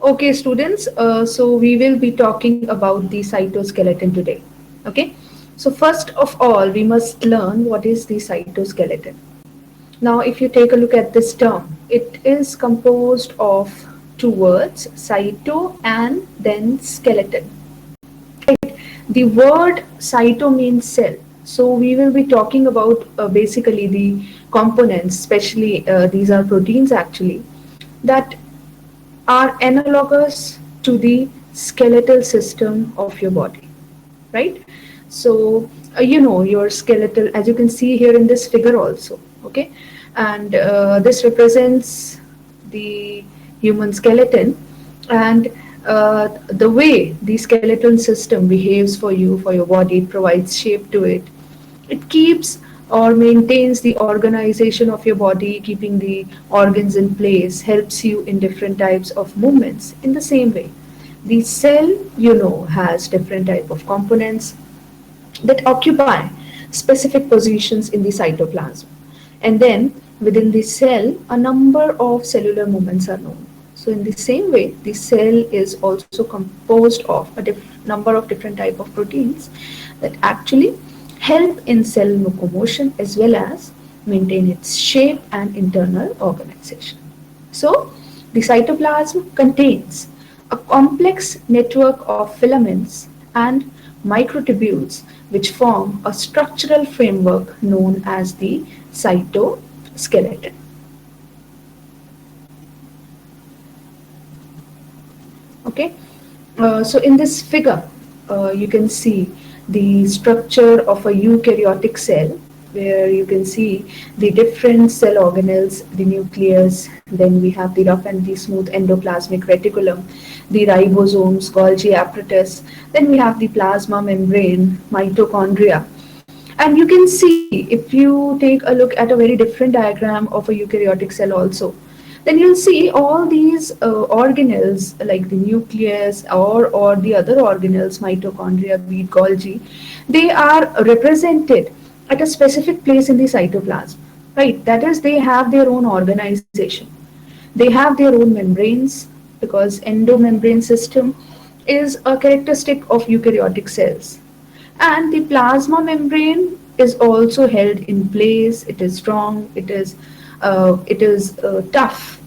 Okay, students, so we will be talking about the cytoskeleton today. Okay, so first of all, we must learn what is the cytoskeleton. Now, if you take a look at this term, it is composed of two words, cyto and then skeleton. The word cyto means cell. So we will be talking about basically the components, especially these are proteins actually, that are analogous to the skeletal system of your body, right? So your skeletal, as you can see here in this figure also, okay, and this represents the human skeleton, and the way the skeletal system behaves for your body, it provides shape to it. It keeps or maintains the organization of your body, keeping the organs in place, helps you in different types of movements. In the same way, the cell, has different type of components that occupy specific positions in the cytoplasm. And then within the cell, a number of cellular movements are known. So in the same way, the cell is also composed of a number of different type of proteins that actually help in cell locomotion as well as maintain its shape and internal organization. So the cytoplasm contains a complex network of filaments and microtubules which form a structural framework known as the cytoskeleton. Okay, so in this figure, you can see the structure of a eukaryotic cell, where you can see the different cell organelles, the nucleus, then we have the rough and the smooth endoplasmic reticulum, the ribosomes, Golgi apparatus, then we have the plasma membrane, mitochondria. And you can see, if you take a look at a very different diagram of a eukaryotic cell also, then you'll see all these organelles like the nucleus or the other organelles, mitochondria, be it Golgi, they are represented at a specific place in the cytoplasm, right? That is, they have their own organization. They have their own membranes, because endomembrane system is a characteristic of eukaryotic cells. And the plasma membrane is also held in place. It is strong. It is tough.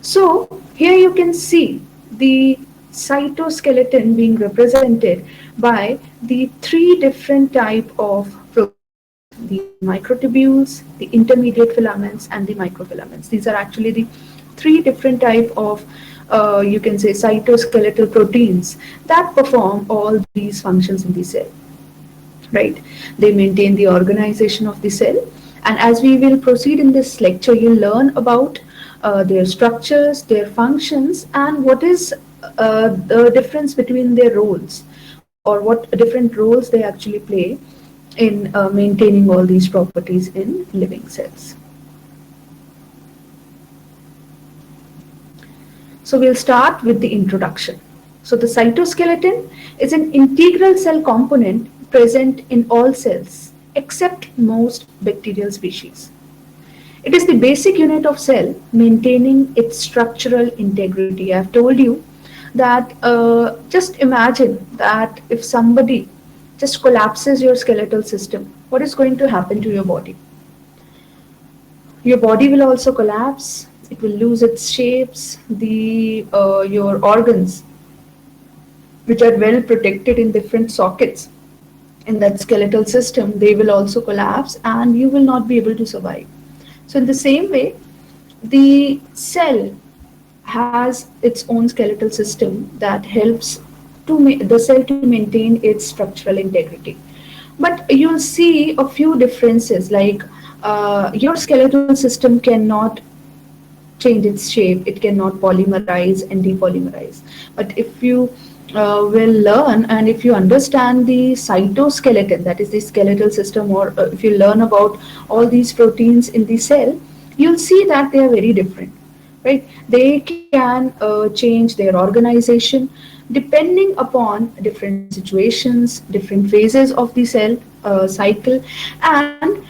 So here you can see the cytoskeleton being represented by the three different type of proteins: the microtubules, the intermediate filaments, and the microfilaments. These are actually the three different type of you can say cytoskeletal proteins that perform all these functions in the cell, right? They maintain the organization of the cell. And as we will proceed in this lecture, you'll learn about their structures, their functions, and what is the difference between their roles, or what different roles they actually play in maintaining all these properties in living cells. So we'll start with the introduction. So the cytoskeleton is an integral cell component present in all cells except most bacterial species. It is the basic unit of cell maintaining its structural integrity. I have told you that just imagine that if somebody just collapses your skeletal system, what is going to happen to your body? Your body will also collapse. It will lose its shapes. The your organs, which are well protected in different sockets in that skeletal system, they will also collapse and you will not be able to survive. So in the same way, the cell has its own skeletal system that helps the cell to maintain its structural integrity. But you'll see a few differences, like your skeletal system cannot change its shape, it cannot polymerize and depolymerize. But if you will learn and if you understand the cytoskeleton, that is the skeletal system, or if you learn about all these proteins in the cell, you'll see that they are very different, right? They can change their organization depending upon different situations, different phases of the cell cycle, and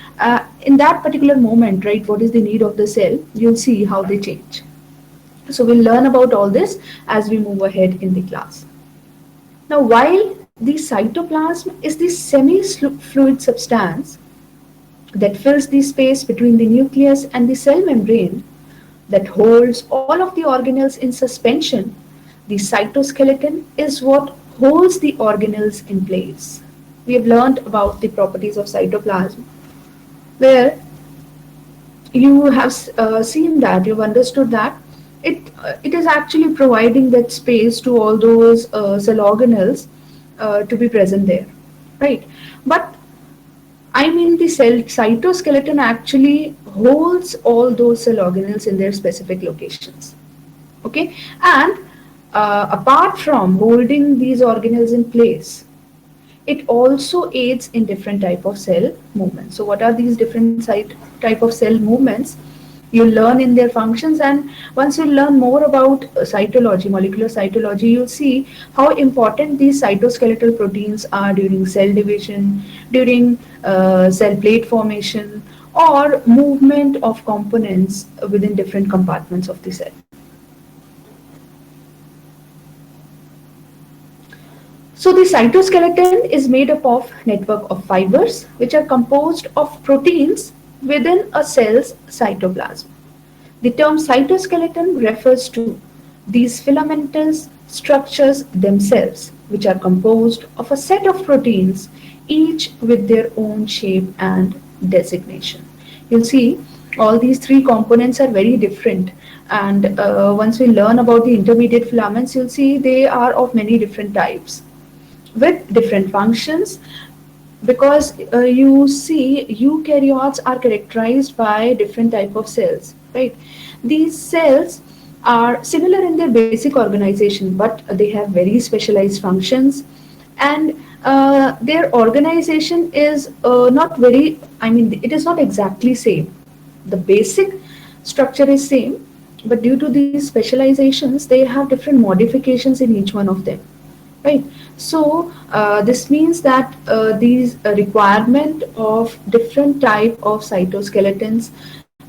in that particular moment, right, what is the need of the cell, you'll see how they change. So we'll learn about all this as we move ahead in the class. Now, while the cytoplasm is the semi-fluid substance that fills the space between the nucleus and the cell membrane that holds all of the organelles in suspension, the cytoskeleton is what holds the organelles in place. We have learned about the properties of cytoplasm, where you have seen that, you've understood that it is actually providing that space to all those cell organelles to be present there, right? But I mean, the cell cytoskeleton actually holds all those cell organelles in their specific locations. Okay, and apart from holding these organelles in place, it also aids in different type of cell movements. So what are these different type of cell movements? You learn in their functions, and once you learn more about cytology, molecular cytology, you'll see how important these cytoskeletal proteins are during cell division, during cell plate formation, or movement of components within different compartments of the cell. So the cytoskeleton is made up of network of fibers which are composed of proteins within a cell's cytoplasm. The term cytoskeleton refers to these filamentous structures themselves, which are composed of a set of proteins, each with their own shape and designation. You'll see all these three components are very different, and once we learn about the intermediate filaments, you'll see they are of many different types with different functions, because you see eukaryotes are characterized by different type of cells, right? These cells are similar in their basic organization, but they have very specialized functions, and their organization is not very, I mean, it is not exactly same. The basic structure is same, but due to these specializations they have different modifications in each one of them, right? So this means that these requirement of different type of cytoskeletons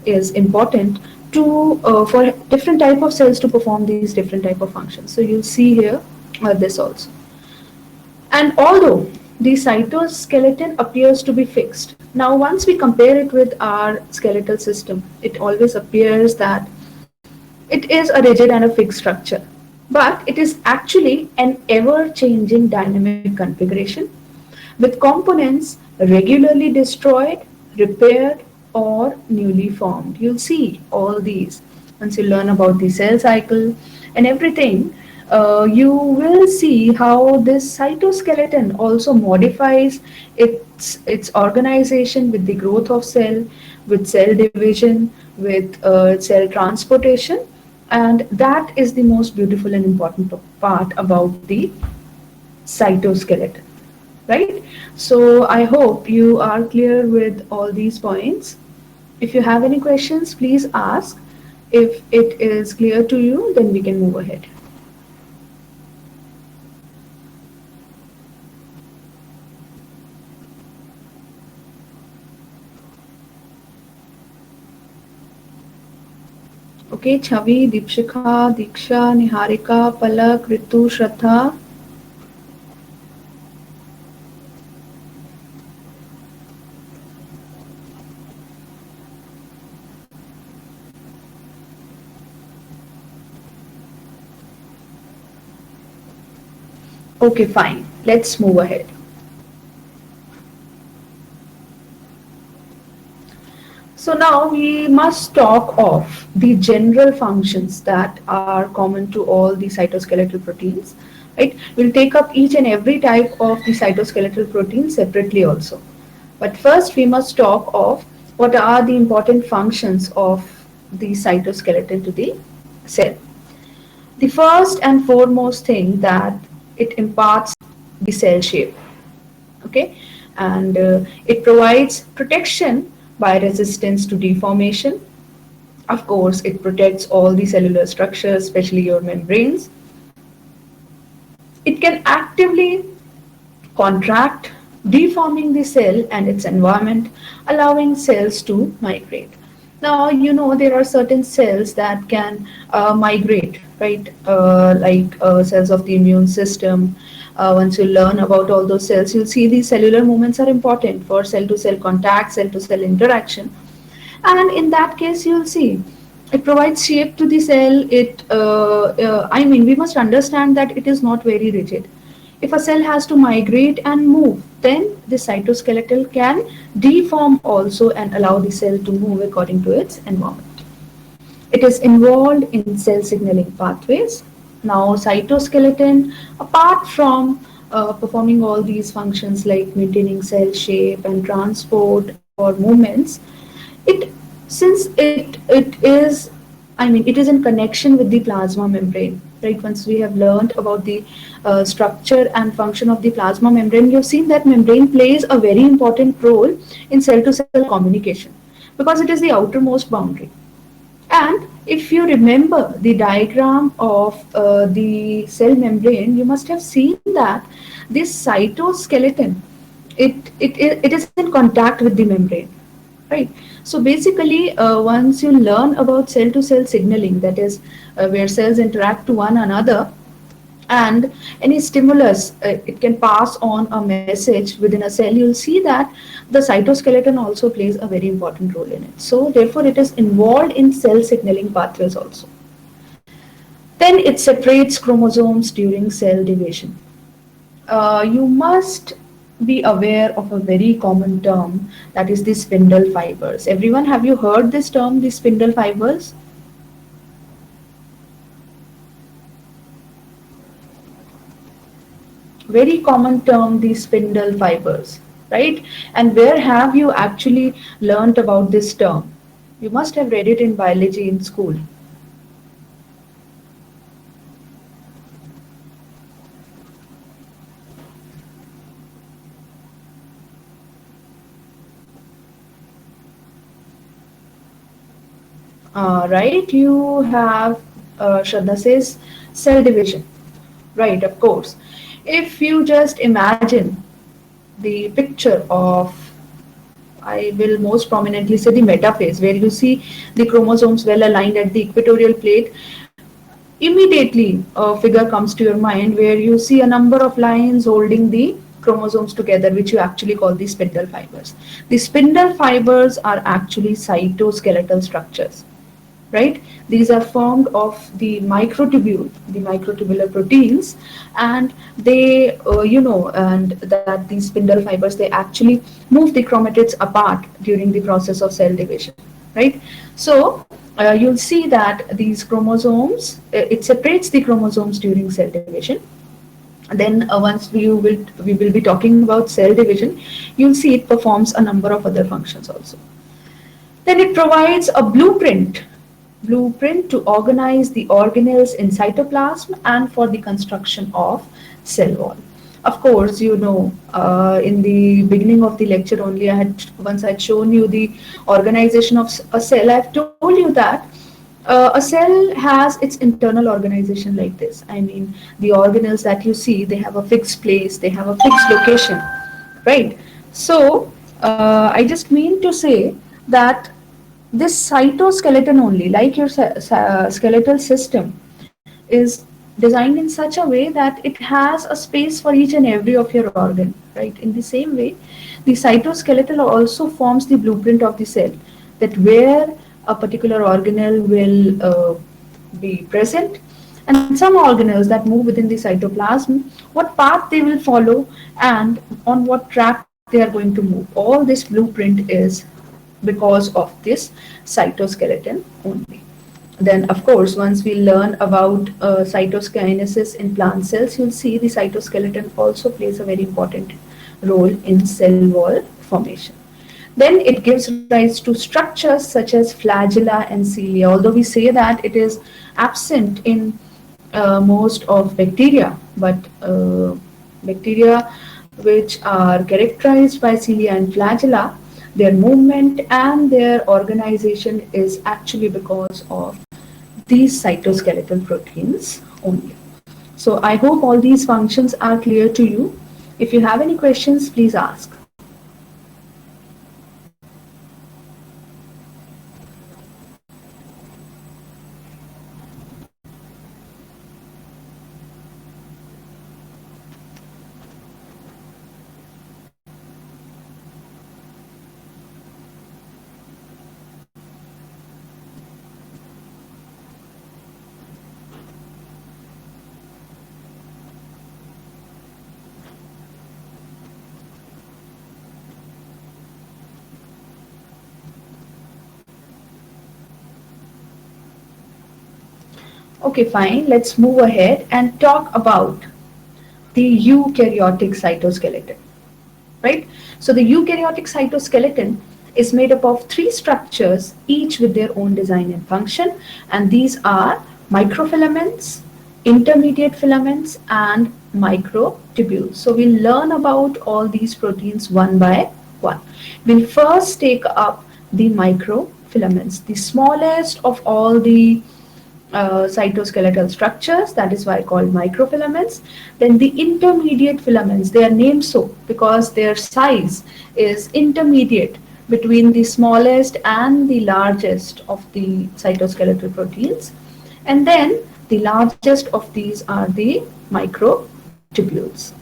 is important to for different type of cells to perform these different type of functions. So you'll see here this also. And although the cytoskeleton appears to be fixed, now once we compare it with our skeletal system, it always appears that it is a rigid and a fixed structure, but it is actually an ever-changing dynamic configuration with components regularly destroyed, repaired, or newly formed. You'll see all these once you learn about the cell cycle and everything. You will see how this cytoskeleton also modifies its organization with the growth of cell, with cell division, with cell transportation, and that is the most beautiful and important part about the cytoskeleton, right? So I hope you are clear with all these points. If you have any questions, please ask. If it is clear to you, then we can move ahead. Okay, Chavi, Deepshikha, Diksha, Niharika, Palak, Ritu, Shraddha. Okay, fine. Let's move ahead. So now we must talk of the general functions that are common to all the cytoskeletal proteins, right? We'll take up each and every type of the cytoskeletal protein separately also. But first we must talk of what are the important functions of the cytoskeleton to the cell. The first and foremost thing that it imparts the cell shape, okay, and it provides protection by resistance to deformation. Of course, it protects all the cellular structures, especially your membranes. It can actively contract, deforming the cell and its environment, allowing cells to migrate. Now, there are certain cells that can migrate, right? Like cells of the immune system. Once you learn about all those cells, you'll see these cellular movements are important for cell to cell contact, cell to cell interaction. And in that case, you'll see it provides shape to the cell. I mean, we must understand that it is not very rigid. If a cell has to migrate and move, then the cytoskeleton can deform also and allow the cell to move according to its environment. It is involved in cell signaling pathways. Now, cytoskeleton, apart from performing all these functions like maintaining cell shape and transport or movements, it since it is, I mean, it is in connection with the plasma membrane, right? Once we have learned about the structure and function of the plasma membrane, you've seen that membrane plays a very important role in cell to cell communication because it is the outermost boundary. And if you remember the diagram of the cell membrane, you must have seen that this cytoskeleton, it is in contact with the membrane, right? So basically, once you learn about cell to cell signaling, that is where cells interact to one another, and any stimulus, it can pass on a message within a cell, you'll see that the cytoskeleton also plays a very important role in it. So therefore it is involved in cell signaling pathways also. Then it separates chromosomes during cell division. You must be aware of a very common term, that is the spindle fibers. Everyone, have you heard this term, the spindle fibers? Very common term, the spindle fibers, right? And where have you actually learnt about this term? You must have read it in biology in school. Right, you have, Shraddha says, cell division. Right, of course. If you just imagine the picture of, I will most prominently say the metaphase, where you see the chromosomes well aligned at the equatorial plate, immediately a figure comes to your mind where you see a number of lines holding the chromosomes together, which you actually call the spindle fibers. The spindle fibers are actually cytoskeletal structures, right? These are formed of the microtubular proteins, and they, and that these spindle fibers, they actually move the chromatids apart during the process of cell division, right? So you'll see that these chromosomes, it separates the chromosomes during cell division. Then once we will be talking about cell division, you'll see it performs a number of other functions also. Then it provides a blueprint to organize the organelles in cytoplasm and for the construction of cell wall. Of course, in the beginning of the lecture only, once I had shown you the organization of a cell, I've told you that a cell has its internal organization like this. I mean, the organelles that you see, they have a fixed place, they have a fixed location, right? So, I just mean to say that this cytoskeleton only, like your skeletal system, is designed in such a way that it has a space for each and every of your organ, right? In the same way, the cytoskeleton also forms the blueprint of the cell, that where a particular organelle will be present, and some organelles that move within the cytoplasm, what path they will follow, and on what track they are going to move. All this blueprint is because of this cytoskeleton only. Then, of course, once we learn about cytokinesis in plant cells, you'll see the cytoskeleton also plays a very important role in cell wall formation. Then it gives rise to structures such as flagella and cilia. Although we say that it is absent in most of bacteria, but bacteria which are characterized by cilia and flagella, their movement and their organization is actually because of these cytoskeletal proteins only. So I hope all these functions are clear to you. If you have any questions, please ask. Okay, fine. Let's move ahead and talk about the eukaryotic cytoskeleton, right? So the eukaryotic cytoskeleton is made up of three structures, each with their own design and function, and these are microfilaments, intermediate filaments, and microtubules. So we'll learn about all these proteins one by one. We'll first take up the microfilaments, the smallest of all the cytoskeletal structures, that is why called microfilaments. Then the intermediate filaments, they are named so because their size is intermediate between the smallest and the largest of the cytoskeletal proteins. And then the largest of these are the microtubules.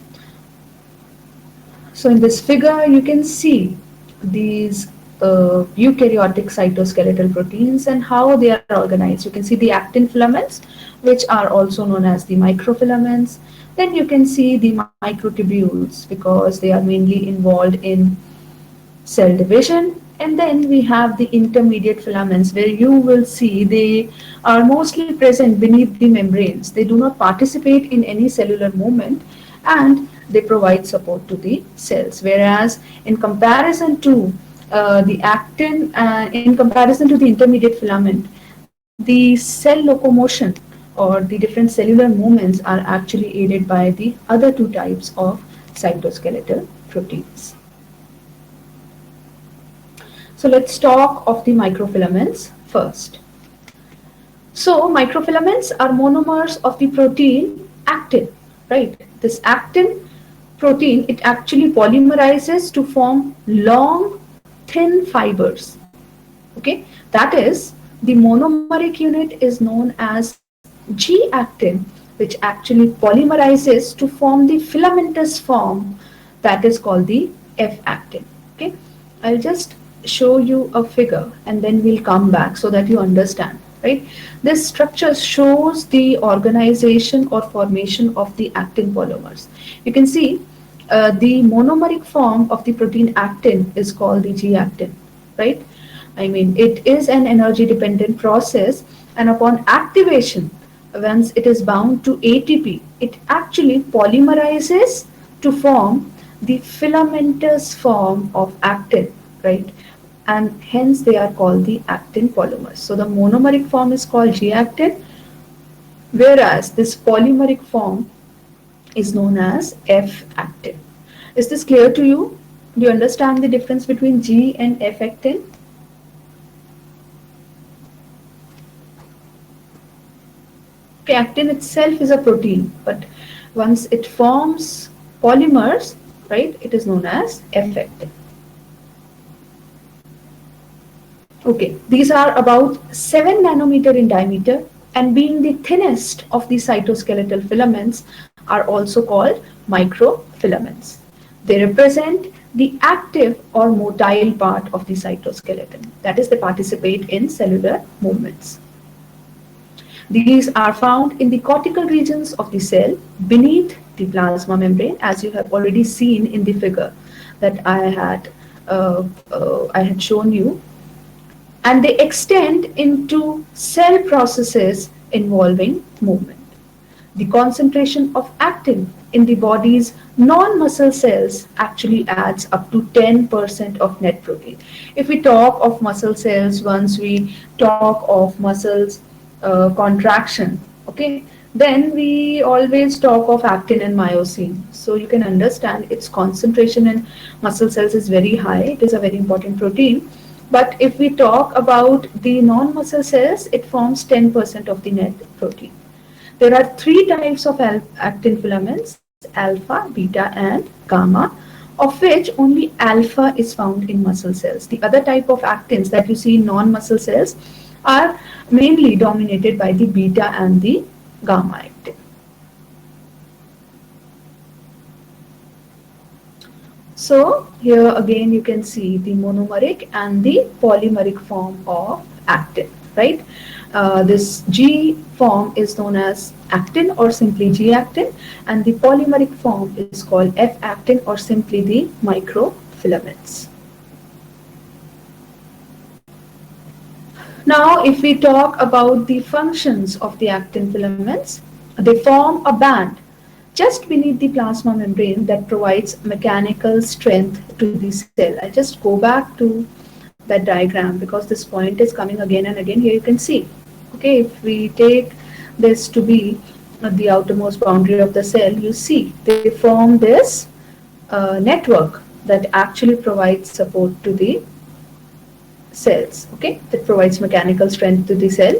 So in this figure, you can see these eukaryotic cytoskeletal proteins and how they are organized. You can see the actin filaments, which are also known as the microfilaments. Then you can see the microtubules because they are mainly involved in cell division. And then we have the intermediate filaments where you will see they are mostly present beneath the membranes. They do not participate in any cellular movement and they provide support to the cells. Whereas in comparison to the actin, in comparison to the intermediate filament, the cell locomotion or the different cellular movements are actually aided by the other two types of cytoskeletal proteins. So let's talk of the microfilaments first. So microfilaments are monomers of the protein actin, right? This actin protein, it actually polymerizes to form long, thin fibers. Okay, that is, the monomeric unit is known as G-actin, which actually polymerizes to form the filamentous form that is called the F-actin. Okay, I'll just show you a figure and then we'll come back so that you understand, right? This structure shows the organization or formation of the actin polymers. You can see the monomeric form of the protein actin is called the G-actin, right? I mean, it is an energy dependent process, and upon activation, once it is bound to ATP, it actually polymerizes to form the filamentous form of actin, right? And hence they are called the actin polymers. So the monomeric form is called G-actin, whereas this polymeric form is known as F-actin. Is this clear to you? Do you understand the difference between G and F-actin? Okay, actin itself is a protein, but once it forms polymers, right, it is known as F-actin. Okay, these are about 7 nanometer in diameter and being the thinnest of the cytoskeletal filaments are also called microfilaments. They represent the active or motile part of the cytoskeleton. That is, they participate in cellular movements. These are found in the cortical regions of the cell beneath the plasma membrane, as you have already seen in the figure that I had shown you, and they extend into cell processes involving movement. The concentration of actin in the body's non-muscle cells actually adds up to 10% of net protein. If we talk of muscle cells, once we talk of muscles contraction, okay, then we always talk of actin and myosin. So you can understand its concentration in muscle cells is very high. It is a very important protein. But if we talk about the non-muscle cells, it forms 10% of the net protein. There are three types of actin filaments, alpha, beta, and gamma, of which only alpha is found in muscle cells. The other type of actins that you see in non-muscle cells are mainly dominated by the beta and the gamma actin. So here again you can see the monomeric and the polymeric form of actin, right? This G form is known as actin or simply G-actin, and the polymeric form is called F-actin or simply the microfilaments. Now, if we talk about the functions of the actin filaments, they form a band just beneath the plasma membrane that provides mechanical strength to the cell. I just go back to that diagram because this point is coming again and again. Here you can see. Okay, if we take this to be the outermost boundary of the cell, you see they form this network that actually provides support to the cells, okay, that provides mechanical strength to the cell.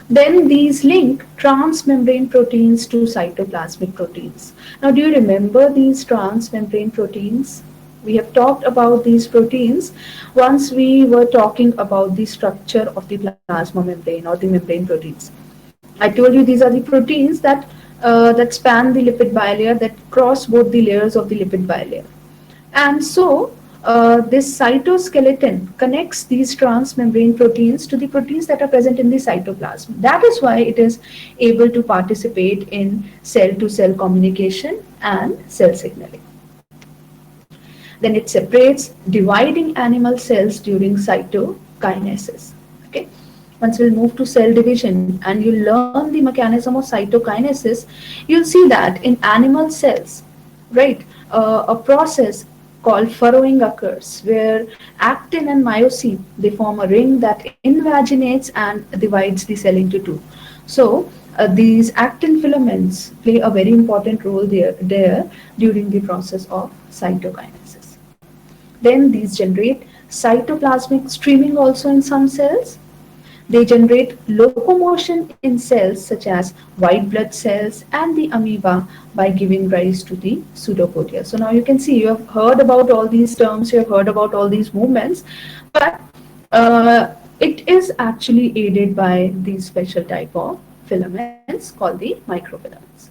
Then these link transmembrane proteins to cytoplasmic proteins. Now, do you remember these transmembrane proteins? We have talked about these proteins once we were talking about the structure of the plasma membrane or the membrane proteins. I told you these are the proteins that span the lipid bilayer, that cross both the layers of the lipid bilayer. And so this cytoskeleton connects these transmembrane proteins to the proteins that are present in the cytoplasm. That is why it is able to participate in cell-to-cell communication and cell signaling. Then it separates dividing animal cells during cytokinesis. Okay. Once we'll move to cell division and you learn the mechanism of cytokinesis, you'll see that in animal cells, right, a process called furrowing occurs where actin and myosin, they form a ring that invaginates and divides the cell into two. So these actin filaments play a very important role there during the process of cytokinesis. Then these generate cytoplasmic streaming also in some cells. They generate locomotion in cells such as white blood cells and the amoeba by giving rise to the pseudopodia. So now you can see, you have heard about all these terms, you have heard about all these movements, but it is actually aided by these special type of filaments called the microfilaments.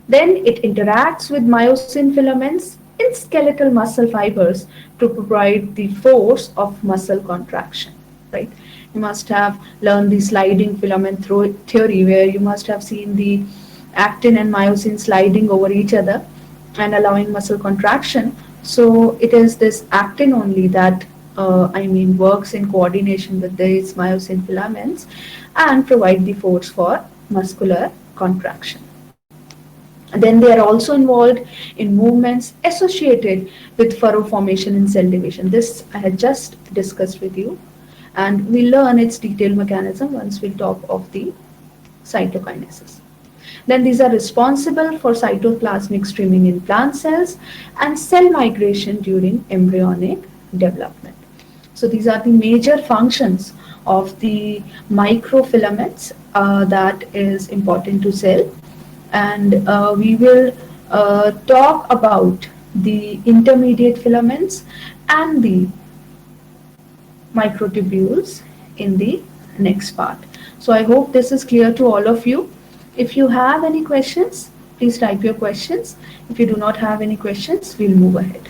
Then it interacts with myosin filaments in skeletal muscle fibers to provide the force of muscle contraction, right? You must have learned the sliding filament theory, where you must have seen the actin and myosin sliding over each other and allowing muscle contraction. So it is this actin only that works in coordination with these myosin filaments and provide the force for muscular contraction. Then they are also involved in movements associated with furrow formation in cell division. This I had just discussed with you, and we'll learn its detailed mechanism once we talk of the cytokinesis. Then these are responsible for cytoplasmic streaming in plant cells and cell migration during embryonic development. So these are the major functions of the microfilaments that is important to cell. And we will talk about the intermediate filaments and the microtubules in the next part. So I hope this is clear to all of you. If you have any questions, please type your questions. If you do not have any questions, we'll move ahead.